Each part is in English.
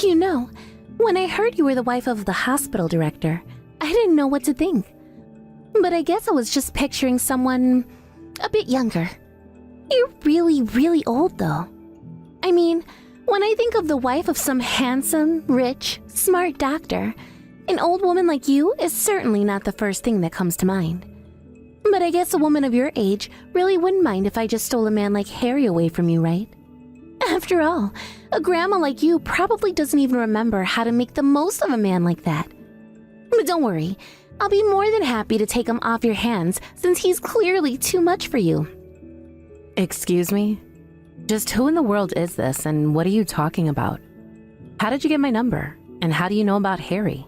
You know, when I heard you were the wife of the hospital director, I didn't know what to think. But I guess I was just picturing someone a bit younger. You're really, really old, though. I mean, when I think of the wife of some handsome, rich, smart doctor, an old woman like you is certainly not the first thing that comes to mind. But I guess a woman of your age really wouldn't mind if I just stole a man like Harry away from you, right? After all, a grandma like you probably doesn't even remember how to make the most of a man like that. But don't worry, I'll be more than happy to take him off your hands since he's clearly too much for you. Excuse me? Just who in the world is this and what are you talking about? How did you get my number? And how do you know about Harry?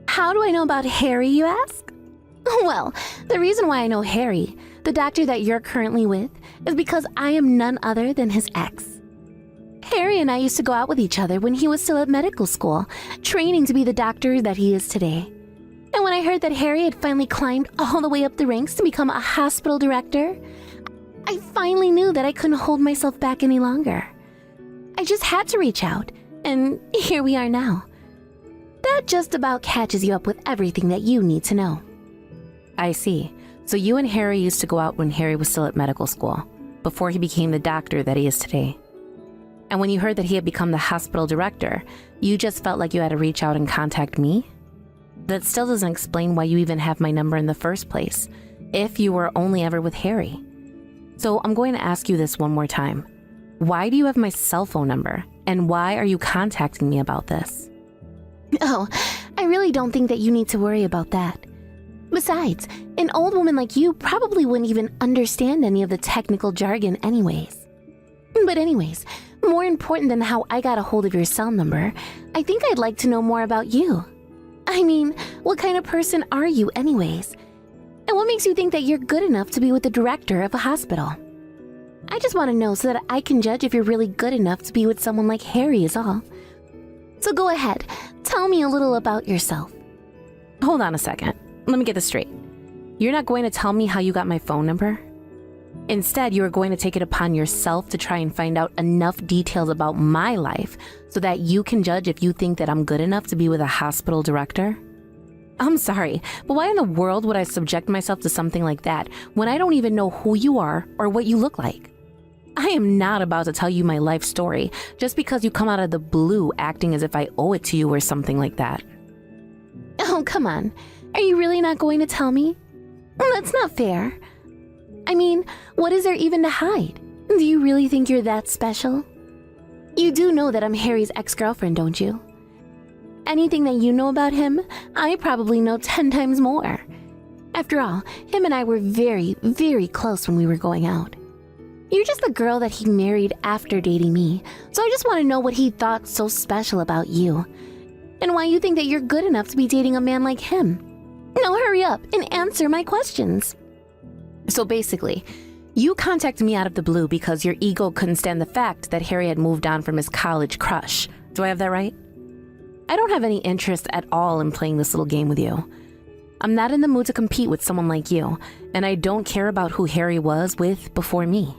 How do I know about Harry, you ask? Well, the reason why I know Harry, the doctor that you're currently with, is because I am none other than his ex. Harry and I used to go out with each other when he was still at medical school, training to be the doctor that he is today. And when I heard that Harry had finally climbed all the way up the ranks to become a hospital director, I finally knew that I couldn't hold myself back any longer. I just had to reach out, and here we are now. That just about catches you up with everything that you need to know. I see. So you and Harry used to go out when Harry was still at medical school, before he became the doctor that he is today. And when you heard that he had become the hospital director, you just felt like you had to reach out and contact me? That still doesn't explain why you even have my number in the first place, if you were only ever with Harry. So I'm going to ask you this one more time. Why do you have my cell phone number? And why are you contacting me about this? Oh, I really don't think that you need to worry about that. Besides, an old woman like you probably wouldn't even understand any of the technical jargon anyways. But anyways, more important than how I got a hold of your cell number, I think I'd like to know more about you. I mean, what kind of person are you anyways? And what makes you think that you're good enough to be with the director of a hospital? I just want to know so that I can judge if you're really good enough to be with someone like Harry is all. So go ahead, tell me a little about yourself. Hold on a second. Let me get this straight. You're not going to tell me how you got my phone number? Instead, you are going to take it upon yourself to try and find out enough details about my life so that you can judge if you think that I'm good enough to be with a hospital director? I'm sorry, but why in the world would I subject myself to something like that when I don't even know who you are or what you look like? I am not about to tell you my life story just because you come out of the blue acting as if I owe it to you or something like that. Oh, come on. Are you really not going to tell me? That's not fair. I mean, what is there even to hide? Do you really think you're that special? You do know that I'm Harry's ex-girlfriend, don't you? Anything that you know about him, I probably know 10 times more. After all, him and I were very, very close when we were going out. You're just the girl that he married after dating me, so I just want to know what he thought so special about you, and why you think that you're good enough to be dating a man like him. Now hurry up and answer my questions. So basically, you contacted me out of the blue because your ego couldn't stand the fact that Harry had moved on from his college crush. Do I have that right? I don't have any interest at all in playing this little game with you. I'm not in the mood to compete with someone like you, and I don't care about who Harry was with before me.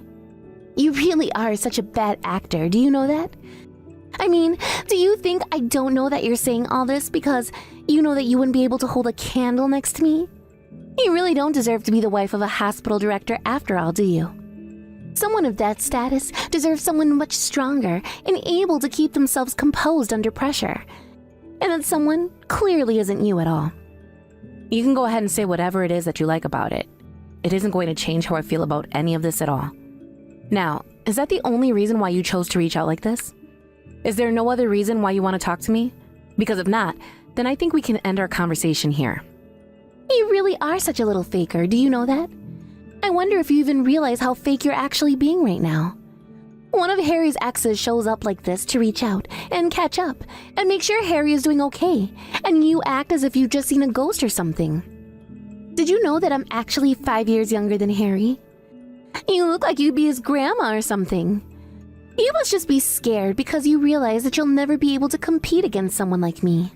You really are such a bad actor, do you know that? I mean, do you think I don't know that you're saying all this because you know that you wouldn't be able to hold a candle next to me? You really don't deserve to be the wife of a hospital director after all, do you? Someone of that status deserves someone much stronger and able to keep themselves composed under pressure. And that someone clearly isn't you at all. You can go ahead and say whatever it is that you like about it. It isn't going to change how I feel about any of this at all. Now, is that the only reason why you chose to reach out like this? Is there no other reason why you want to talk to me? Because if not, then I think we can end our conversation here. You really are such a little faker, do you know that? I wonder if you even realize how fake you're actually being right now. One of Harry's exes shows up like this to reach out and catch up and make sure Harry is doing okay, and you act as if you've just seen a ghost or something. Did you know that I'm actually 5 years younger than Harry? You look like you'd be his grandma or something. You must just be scared because you realize that you'll never be able to compete against someone like me.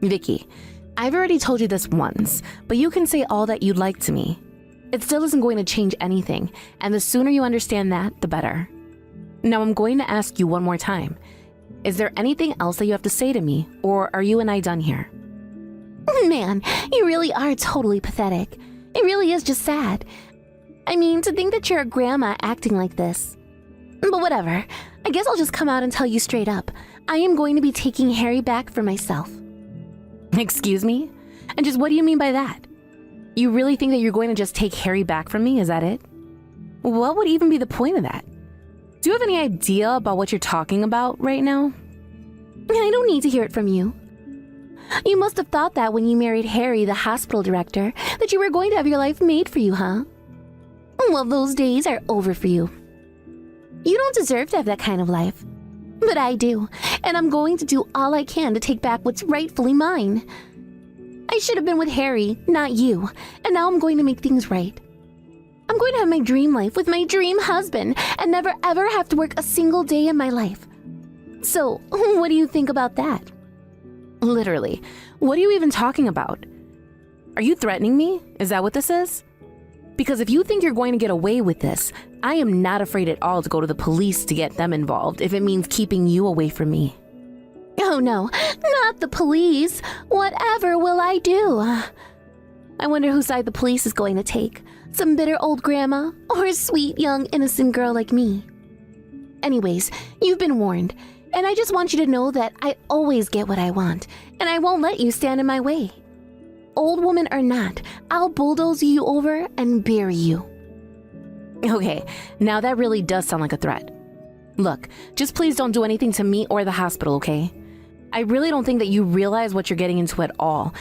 Vicky, I've already told you this once, but you can say all that you'd like to me. It still isn't going to change anything, and the sooner you understand that, the better. Now I'm going to ask you one more time. Is there anything else that you have to say to me, or are you and I done here? Man, you really are totally pathetic. It really is just sad. I mean, to think that you're a grandma acting like this. But whatever. I guess I'll just come out and tell you straight up. I am going to be taking Harry back for myself. Excuse me? And just what do you mean by that? You really think that you're going to just take Harry back from me? Is that it? What would even be the point of that? Do you have any idea about what you're talking about right now? I don't need to hear it from you. You must have thought that when you married Harry, the hospital director, that you were going to have your life made for you, huh? Well, those days are over for you. You don't deserve to have that kind of life. But I do, and I'm going to do all I can to take back what's rightfully mine. I should have been with Harry, not you, and now I'm going to make things right. I'm going to have my dream life with my dream husband and never ever have to work a single day in my life. So, what do you think about that? Literally, what are you even talking about? Are you threatening me? Is that what this is? Because if you think you're going to get away with this, I am not afraid at all to go to the police to get them involved if it means keeping you away from me. Oh no, not the police. Whatever will I do? I wonder whose side the police is going to take. Some bitter old grandma or a sweet young innocent girl like me. Anyways, you've been warned. And I just want you to know that I always get what I want, and I won't let you stand in my way. Old woman or not, I'll bulldoze you over and bury you. Okay, now that really does sound like a threat. Look, just please don't do anything to me or the hospital, okay? I really don't think that you realize what you're getting into at all,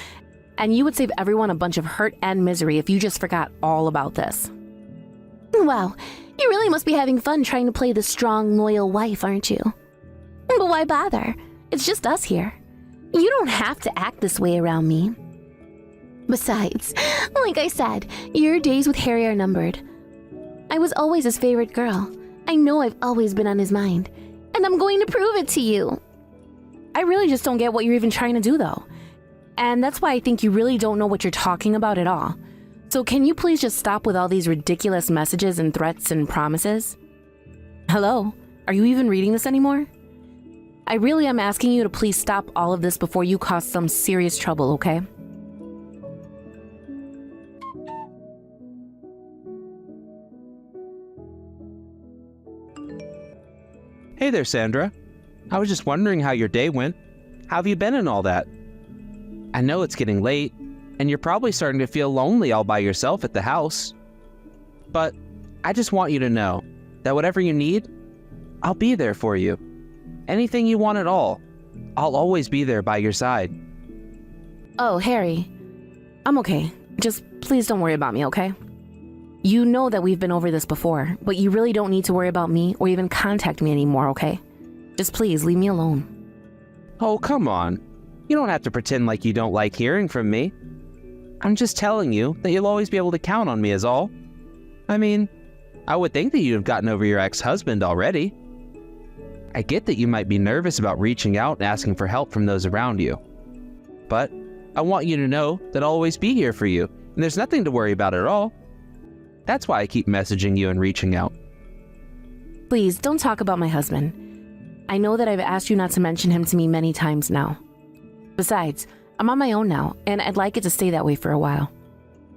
and you would save everyone a bunch of hurt and misery if you just forgot all about this. Wow, you really must be having fun trying to play the strong, loyal wife, aren't you? But why bother? It's just us here. You don't have to act this way around me. Besides, like I said, your days with Harry are numbered. I was always his favorite girl. I know I've always been on his mind. And I'm going to prove it to you. I really just don't get what you're even trying to do, though. And that's why I think you really don't know what you're talking about at all. So can you please just stop with all these ridiculous messages and threats and promises? Hello? Are you even reading this anymore? I really am asking you to please stop all of this before you cause some serious trouble, okay? Hey there, Sandra. I was just wondering how your day went. How have you been and all that? I know it's getting late, and you're probably starting to feel lonely all by yourself at the house. But I just want you to know that whatever you need, I'll be there for you. Anything you want at all, I'll always be there by your side. Oh, Harry. I'm okay. Just please don't worry about me, okay? You know that we've been over this before, but you really don't need to worry about me or even contact me anymore, okay? Just please leave me alone. Oh, come on. You don't have to pretend like you don't like hearing from me. I'm just telling you that you'll always be able to count on me is all. I mean, I would think that you'd have gotten over your ex-husband already. I get that you might be nervous about reaching out and asking for help from those around you. But I want you to know that I'll always be here for you, and there's nothing to worry about at all. That's why I keep messaging you and reaching out. Please don't talk about my husband. I know that I've asked you not to mention him to me many times now. Besides, I'm on my own now, and I'd like it to stay that way for a while.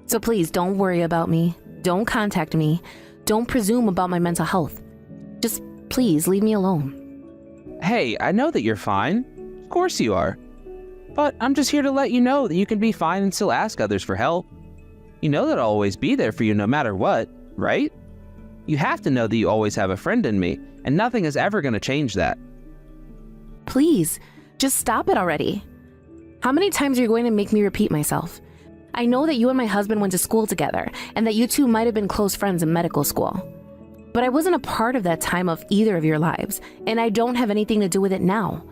So please don't worry about me. Don't contact me. Don't presume about my mental health. Just please leave me alone. Hey, I know that you're fine. Of course you are. But I'm just here to let you know that you can be fine and still ask others for help. You know that I'll always be there for you no matter what, right? You have to know that you always have a friend in me, and nothing is ever going to change that. Please, just stop it already. How many times are you going to make me repeat myself? I know that you and my husband went to school together, and that you two might have been close friends in medical school. But I wasn't a part of that time of either of your lives, and I don't have anything to do with it now.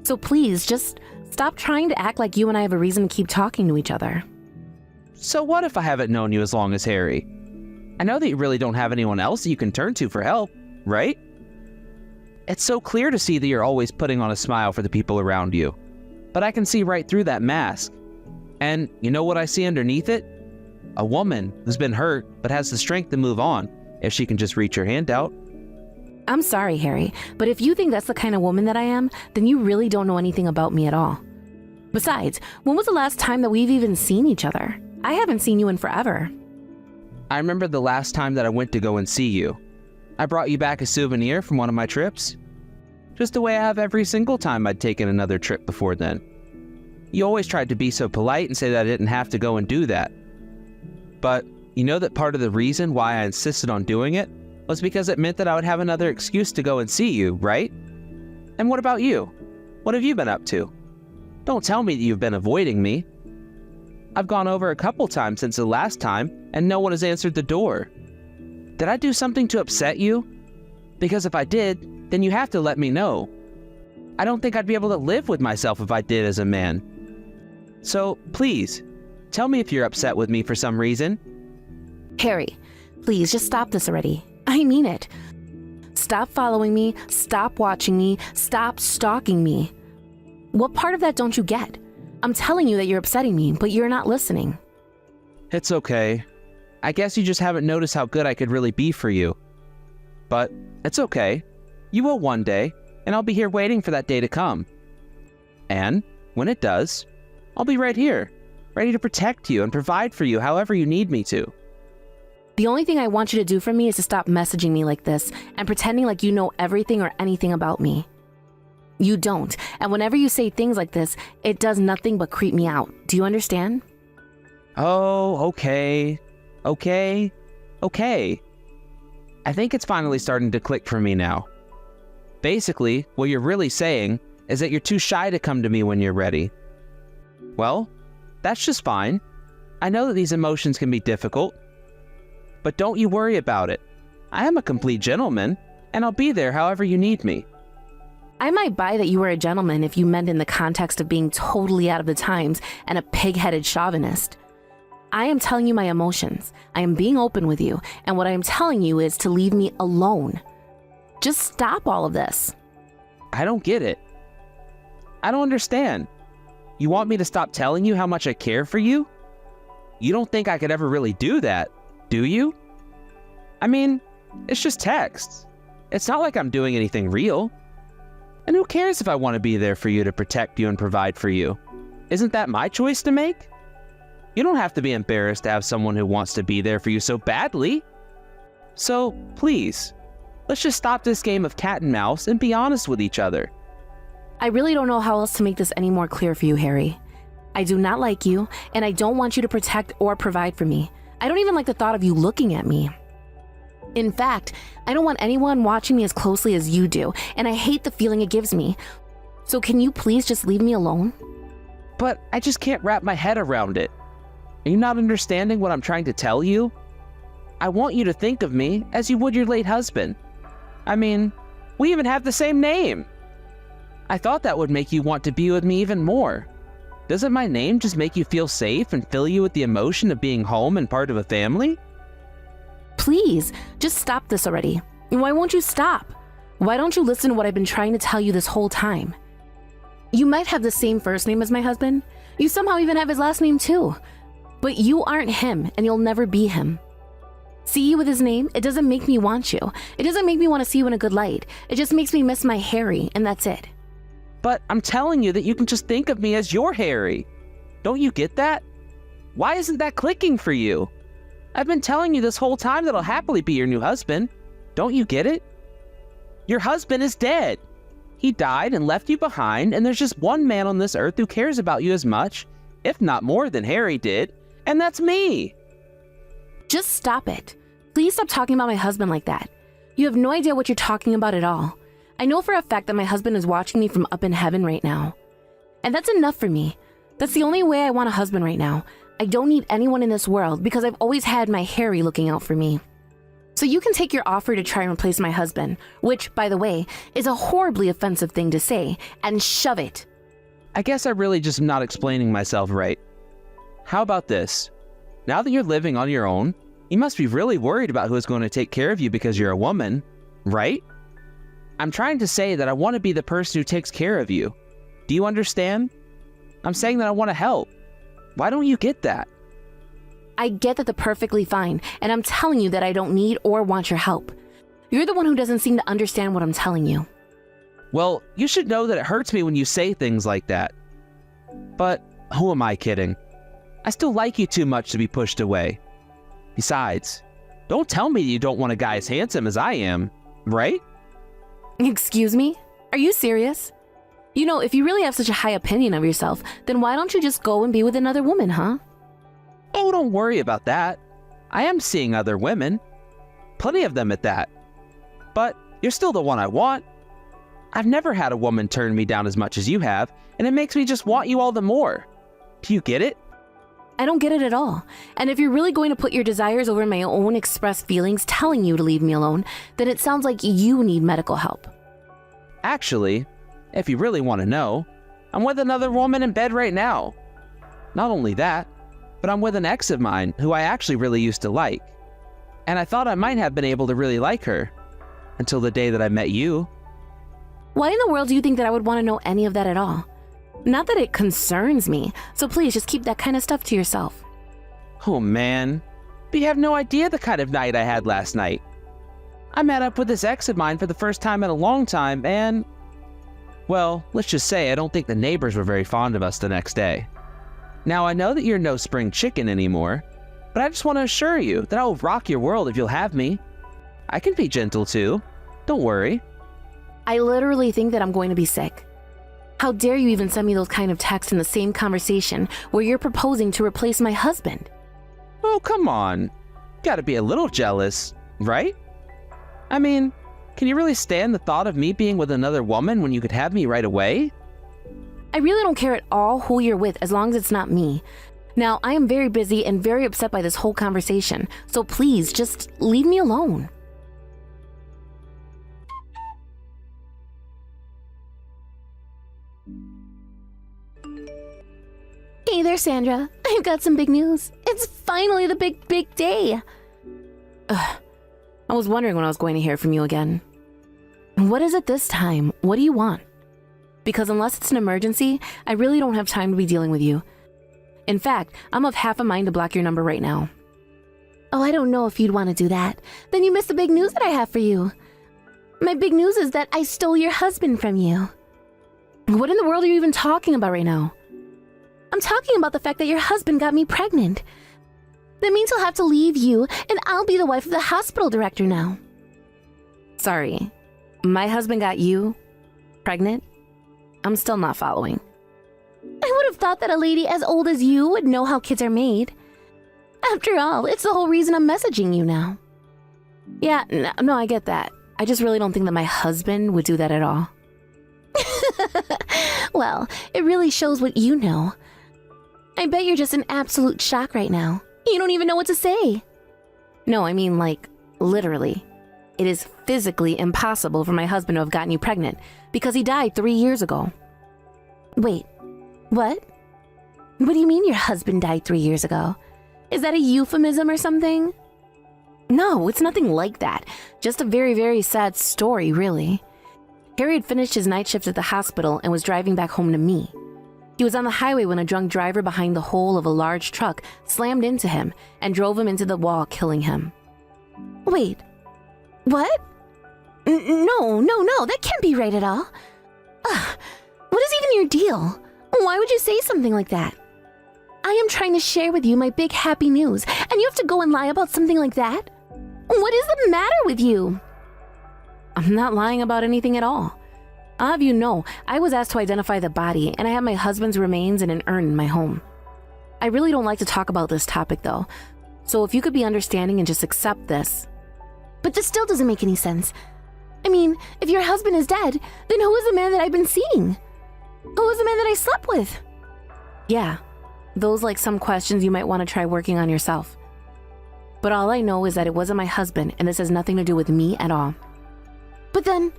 So please, just stop trying to act like you and I have a reason to keep talking to each other. So what if I haven't known you as long as Harry? I know that you really don't have anyone else that you can turn to for help, right? It's so clear to see that you're always putting on a smile for the people around you. But I can see right through that mask. And you know what I see underneath it? A woman who's been hurt but has the strength to move on if she can just reach her hand out. I'm sorry, Harry, but if you think that's the kind of woman that I am, then you really don't know anything about me at all. Besides, when was the last time that we've even seen each other? I haven't seen you in forever. I remember the last time that I went to go and see you. I brought you back a souvenir from one of my trips. Just the way I have every single time I'd taken another trip before then. You always tried to be so polite and say that I didn't have to go and do that. But you know that part of the reason why I insisted on doing it was because it meant that I would have another excuse to go and see you, right? And what about you? What have you been up to? Don't tell me that you've been avoiding me. I've gone over a couple times since the last time, and no one has answered the door. Did I do something to upset you? Because if I did, then you have to let me know. I don't think I'd be able to live with myself if I did as a man. So, please, tell me if you're upset with me for some reason. Harry, please just stop this already. I mean it. Stop following me, stop watching me, stop stalking me. What part of that don't you get? I'm telling you that you're upsetting me, but you're not listening. It's okay. I guess you just haven't noticed how good I could really be for you. But it's okay. You will one day, and I'll be here waiting for that day to come. And when it does, I'll be right here, ready to protect you and provide for you however you need me to. The only thing I want you to do for me is to stop messaging me like this and pretending like you know everything or anything about me. You don't, and whenever you say things like this, it does nothing but creep me out. Do you understand? Oh, okay. I think it's finally starting to click for me now. Basically, what you're really saying is that you're too shy to come to me when you're ready. Well, that's just fine. I know that these emotions can be difficult. But don't you worry about it. I am a complete gentleman, and I'll be there however you need me. I might buy that you were a gentleman if you meant in the context of being totally out of the times and a pig-headed chauvinist. I am telling you my emotions. I am being open with you, and what I am telling you is to leave me alone. Just stop all of this. I don't get it. I don't understand. You want me to stop telling you how much I care for you? You don't think I could ever really do that, do you? I mean, it's just texts. It's not like I'm doing anything real. And who cares if I want to be there for you to protect you and provide for you? Isn't that my choice to make? You don't have to be embarrassed to have someone who wants to be there for you so badly. So, please, let's just stop this game of cat and mouse and be honest with each other. I really don't know how else to make this any more clear for you, Harry. I do not like you, and I don't want you to protect or provide for me. I don't even like the thought of you looking at me. In fact, I don't want anyone watching me as closely as you do, and I hate the feeling it gives me. So can you please just leave me alone? But I just can't wrap my head around it. Are you not understanding what I'm trying to tell you? I want you to think of me as you would your late husband. I mean, we even have the same name. I thought that would make you want to be with me even more. Doesn't my name just make you feel safe and fill you with the emotion of being home and part of a family? Please, just stop this already. Why won't you stop? Why don't you listen to what I've been trying to tell you this whole time? You might have the same first name as my husband. You somehow even have his last name too. But you aren't him, and you'll never be him. See you with his name, it doesn't make me want you. It doesn't make me want to see you in a good light. It just makes me miss my Harry, and that's it. But I'm telling you that you can just think of me as your Harry. Don't you get that? Why isn't that clicking for you? I've been telling you this whole time that I'll happily be your new husband. Don't you get it? Your husband is dead. He died and left you behind, and there's just one man on this earth who cares about you as much, if not more than Harry did, and that's me. Just stop it. Please stop talking about my husband like that. You have no idea what you're talking about at all. I know for a fact that my husband is watching me from up in heaven right now. And that's enough for me. That's the only way I want a husband right now. I don't need anyone in this world because I've always had my Harry looking out for me. So you can take your offer to try and replace my husband, which, by the way, is a horribly offensive thing to say, and shove it. I guess I really just am not explaining myself right. How about this? Now that you're living on your own, you must be really worried about who is going to take care of you because you're a woman, right? I'm trying to say that I want to be the person who takes care of you. Do you understand? I'm saying that I want to help. Why don't you get that? I get that they're perfectly fine, and I'm telling you that I don't need or want your help. You're the one who doesn't seem to understand what I'm telling you. Well, you should know that it hurts me when you say things like that. But who am I kidding? I still like you too much to be pushed away. Besides, don't tell me you don't want a guy as handsome as I am, right? Excuse me? Are you serious? You know, if you really have such a high opinion of yourself, then why don't you just go and be with another woman, huh? Oh, don't worry about that. I am seeing other women. Plenty of them at that. But you're still the one I want. I've never had a woman turn me down as much as you have, and it makes me just want you all the more. Do you get it? I don't get it at all. And if you're really going to put your desires over my own expressed feelings telling you to leave me alone, then it sounds like you need medical help. Actually, if you really want to know, I'm with another woman in bed right now. Not only that, but I'm with an ex of mine who I actually really used to like. And I thought I might have been able to really like her until the day that I met you. Why in the world do you think that I would want to know any of that at all? Not that it concerns me, so please just keep that kind of stuff to yourself. Oh man, but you have no idea the kind of night I had last night. I met up with this ex of mine for the first time in a long time and, well, let's just say I don't think the neighbors were very fond of us the next day. Now I know that you're no spring chicken anymore, but I just want to assure you that I will rock your world if you'll have me. I can be gentle too, don't worry. I literally think that I'm going to be sick. How dare you even send me those kind of texts in the same conversation where you're proposing to replace my husband? Oh, come on. Gotta be a little jealous, right? I mean, can you really stand the thought of me being with another woman when you could have me right away? I really don't care at all who you're with as long as it's not me. Now, I am very busy and very upset by this whole conversation, so please just leave me alone. Hey there, Sandra. I've got some big news. It's finally the big day. I was wondering when I was going to hear from you again. What is it this time? What do you want? Because unless it's an emergency, I really don't have time to be dealing with you. In fact, I'm of half a mind to block your number right now. Oh, I don't know if you'd want to do that. Then you missed the big news that I have for you. My big news is that I stole your husband from you. What in the world are you even talking about right now? I'm talking about the fact that your husband got me pregnant. That means he'll have to leave you, and I'll be the wife of the hospital director now. Sorry, my husband got you pregnant? I'm still not following. I would have thought that a lady as old as you would know how kids are made. After all, it's the whole reason I'm messaging you now. Yeah, no, I get that. I just really don't think that my husband would do that at all. Well, it really shows what you know. I bet you're just in absolute shock right now. You don't even know what to say. No, I mean, like, literally. It is physically impossible for my husband to have gotten you pregnant because he died 3 years ago. Wait, what? What do you mean your husband died 3 years ago? Is that a euphemism or something? No, it's nothing like that. Just a very, very sad story, really. Harry had finished his night shift at the hospital and was driving back home to me. He was on the highway when a drunk driver behind the whole of a large truck slammed into him and drove him into the wall, killing him. Wait, what? No, that can't be right at all. Ugh, what is even your deal? Why would you say something like that? I am trying to share with you my big happy news, and you have to go and lie about something like that? What is the matter with you? I'm not lying about anything at all. I'll have you know, I was asked to identify the body, and I have my husband's remains in an urn in my home. I really don't like to talk about this topic, though, so if you could be understanding and just accept this. But this still doesn't make any sense. I mean, if your husband is dead, then who is the man that I've been seeing? Who is the man that I slept with? Yeah, those like some questions you might want to try working on yourself. But all I know is that it wasn't my husband, and this has nothing to do with me at all. But then,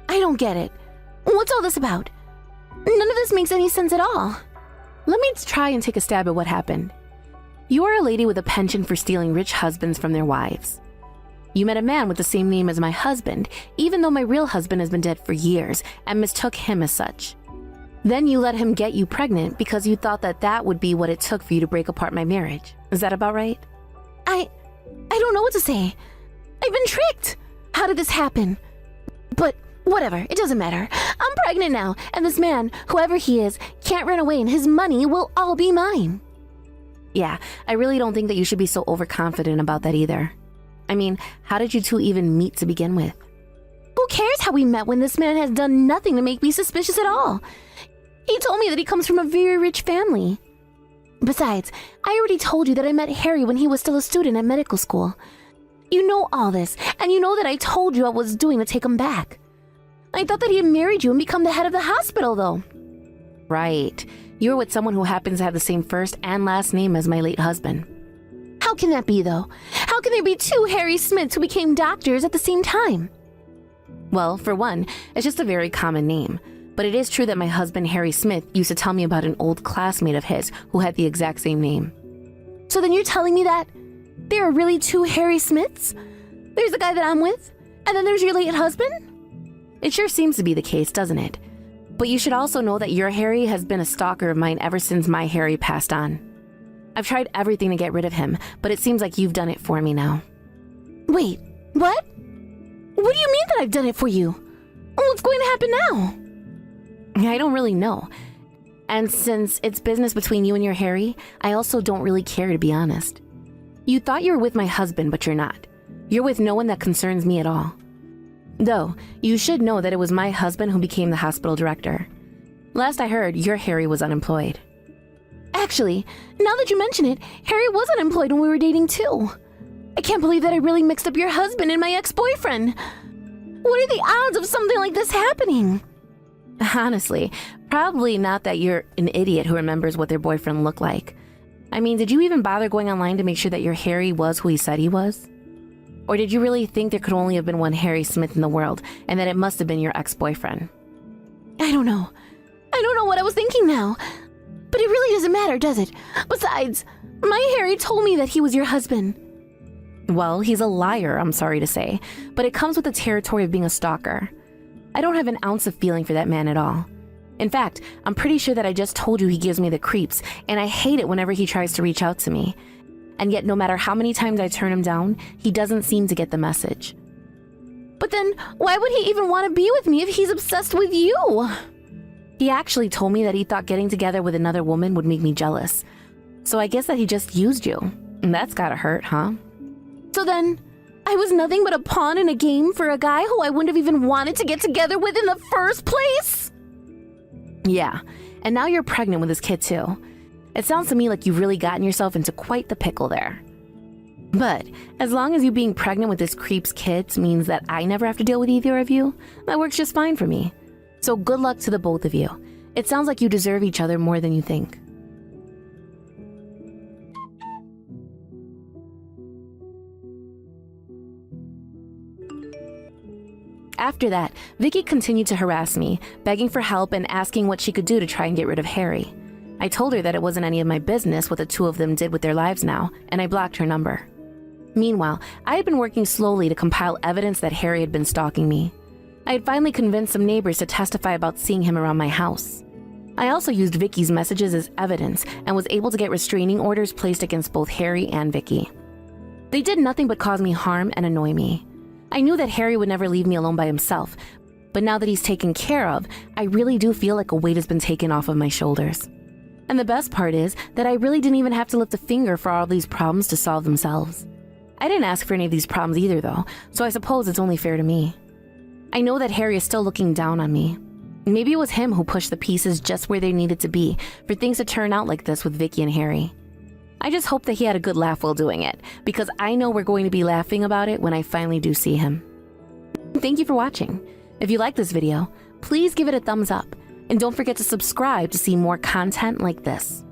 I don't get it. What's all this about? None of this makes any sense at all. Let me try and take a stab at what happened. You are a lady with a penchant for stealing rich husbands from their wives. You met a man with the same name as my husband, even though my real husband has been dead for years, and mistook him as such. Then you let him get you pregnant because you thought that that would be what it took for you to break apart my marriage. Is that about right? I don't know what to say. I've been tricked. How did this happen? But whatever, it doesn't matter. I'm pregnant now, and this man, whoever he is, can't run away and his money will all be mine. Yeah, I really don't think that you should be so overconfident about that either. I mean, how did you two even meet to begin with? Who cares how we met when this man has done nothing to make me suspicious at all? He told me that he comes from a very rich family. Besides, I already told you that I met Harry when he was still a student at medical school. You know all this, and you know that I told you what I was doing to take him back. I thought that he had married you and become the head of the hospital, though. Right. You were with someone who happens to have the same first and last name as my late husband. How can that be, though? How can there be two Harry Smiths who became doctors at the same time? Well, for one, it's just a very common name. But it is true that my husband, Harry Smith, used to tell me about an old classmate of his who had the exact same name. So then you're telling me that there are really two Harry Smiths? There's the guy that I'm with, and then there's your late husband? It sure seems to be the case, doesn't it? But you should also know that your Harry has been a stalker of mine ever since my Harry passed on. I've tried everything to get rid of him, but it seems like you've done it for me now. Wait, what? What do you mean that I've done it for you? What's going to happen now? I don't really know. And since it's business between you and your Harry, I also don't really care, to be honest. You thought you were with my husband, but you're not. You're with no one that concerns me at all. Though, you should know that it was my husband who became the hospital director. Last I heard, your Harry was unemployed. Actually, now that you mention it, Harry was unemployed when we were dating too. I can't believe that I really mixed up your husband and my ex-boyfriend. What are the odds of something like this happening? Honestly, probably not that you're an idiot who remembers what their boyfriend looked like. I mean, did you even bother going online to make sure that your Harry was who he said he was? Or did you really think there could only have been one Harry Smith in the world, and that it must have been your ex-boyfriend? I don't know. I don't know what I was thinking now. But it really doesn't matter, does it? Besides, my Harry told me that he was your husband. Well, he's a liar, I'm sorry to say, but it comes with the territory of being a stalker. I don't have an ounce of feeling for that man at all. In fact, I'm pretty sure that I just told you he gives me the creeps, and I hate it whenever he tries to reach out to me. And yet, no matter how many times I turn him down, he doesn't seem to get the message. But then, why would he even want to be with me if he's obsessed with you? He actually told me that he thought getting together with another woman would make me jealous. So I guess that he just used you. And that's gotta hurt, huh? So then, I was nothing but a pawn in a game for a guy who I wouldn't have even wanted to get together with in the first place? Yeah, and now you're pregnant with this kid too. It sounds to me like you've really gotten yourself into quite the pickle there. But as long as you being pregnant with this creep's kid means that I never have to deal with either of you, that works just fine for me. So good luck to the both of you. It sounds like you deserve each other more than you think. After that, Vicky continued to harass me, begging for help and asking what she could do to try and get rid of Harry. I told her that it wasn't any of my business what the two of them did with their lives now, and I blocked her number. Meanwhile, I had been working slowly to compile evidence that Harry had been stalking me. I had finally convinced some neighbors to testify about seeing him around my house. I also used Vicky's messages as evidence and was able to get restraining orders placed against both Harry and Vicky. They did nothing but cause me harm and annoy me. I knew that Harry would never leave me alone by himself, but now that he's taken care of, I really do feel like a weight has been taken off of my shoulders. And the best part is that I really didn't even have to lift a finger for all these problems to solve themselves. I didn't ask for any of these problems either though, so I suppose it's only fair to me. I know that Harry is still looking down on me. Maybe it was him who pushed the pieces just where they needed to be for things to turn out like this with Vicky and Harry. I just hope that he had a good laugh while doing it, because I know we're going to be laughing about it when I finally do see him. Thank you for watching. If you like this video, please give it a thumbs up, and don't forget to subscribe to see more content like this.